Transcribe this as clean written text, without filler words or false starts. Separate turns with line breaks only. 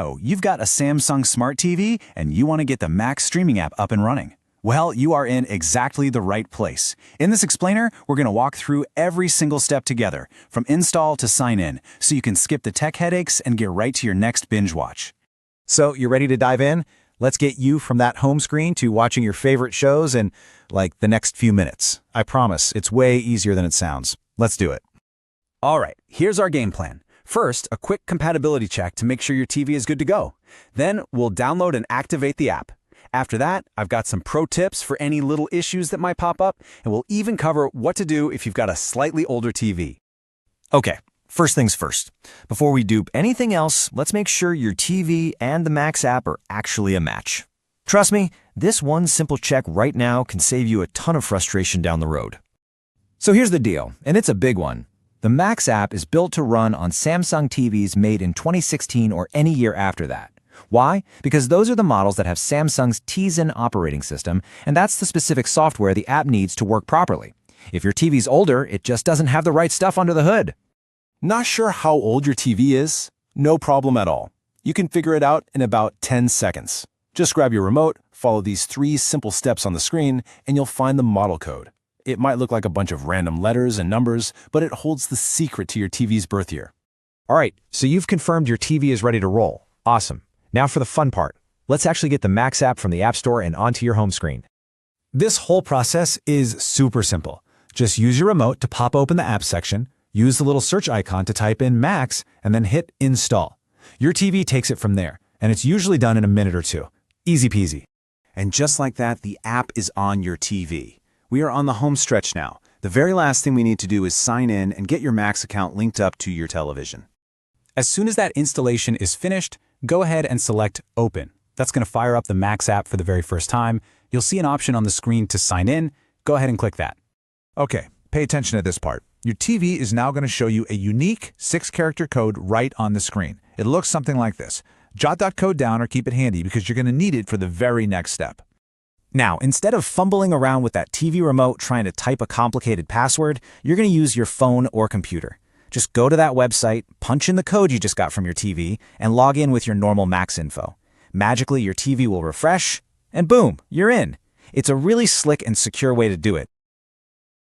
Oh, you've got a Samsung Smart TV and you want to get the Max streaming app up and running. Well, you are in exactly the right place. In this explainer, we're going to walk through every single step together, from install to sign in, so you can skip the tech headaches and get right to your next binge watch.
So, you ready to dive in? Let's get you from that home screen to watching your favorite shows in, like, the next few minutes. I promise, it's way easier than it sounds. Let's do it.
All right, here's our game plan. First, a quick compatibility check to make sure your TV is good to go. Then, we'll download and activate the app. After that, I've got some pro tips for any little issues that might pop up, and we'll even cover what to do if you've got a slightly older TV.
Okay, first things first. Before we do anything else, let's make sure your TV and the Max app are actually a match. Trust me, this one simple check right now can save you a ton of frustration down the road. So here's the deal, and it's a big one. The Max app is built to run on Samsung TVs made in 2016 or any year after that. Why? Because those are the models that have Samsung's Tizen operating system, and that's the specific software the app needs to work properly. If your TV's older, it just doesn't have the right stuff under the hood.
Not sure how old your TV is? No problem at all. You can figure it out in about 10 seconds. Just grab your remote, follow these 3 simple steps on the screen, and you'll find the model code. It might look like a bunch of random letters and numbers, but it holds the secret to your TV's birth year.
All right, so you've confirmed your TV is ready to roll. Awesome. Now for the fun part. Let's actually get the Max app from the App Store and onto your home screen. This whole process is super simple. Just use your remote to pop open the app section, use the little search icon to type in Max, and then hit Install. Your TV takes it from there, and it's usually done in a minute or two. Easy peasy.
And just like that, the app is on your TV. We are on the home stretch now. The very last thing we need to do is sign in and get your Max account linked up to your television. As soon as that installation is finished, go ahead and select Open. That's going to fire up the Max app for the very first time. You'll see an option on the screen to sign in. Go ahead and click that.
Okay, pay attention to this part. Your TV is now going to show you a unique 6-character code right on the screen. It looks something like this. Jot that code down or keep it handy because you're going to need it for the very next step.
Now, instead of fumbling around with that TV remote trying to type a complicated password, you're going to use your phone or computer. Just go to that website, punch in the code you just got from your TV, and log in with your normal Max info. Magically, your TV will refresh, and boom, you're in. It's a really slick and secure way to do it,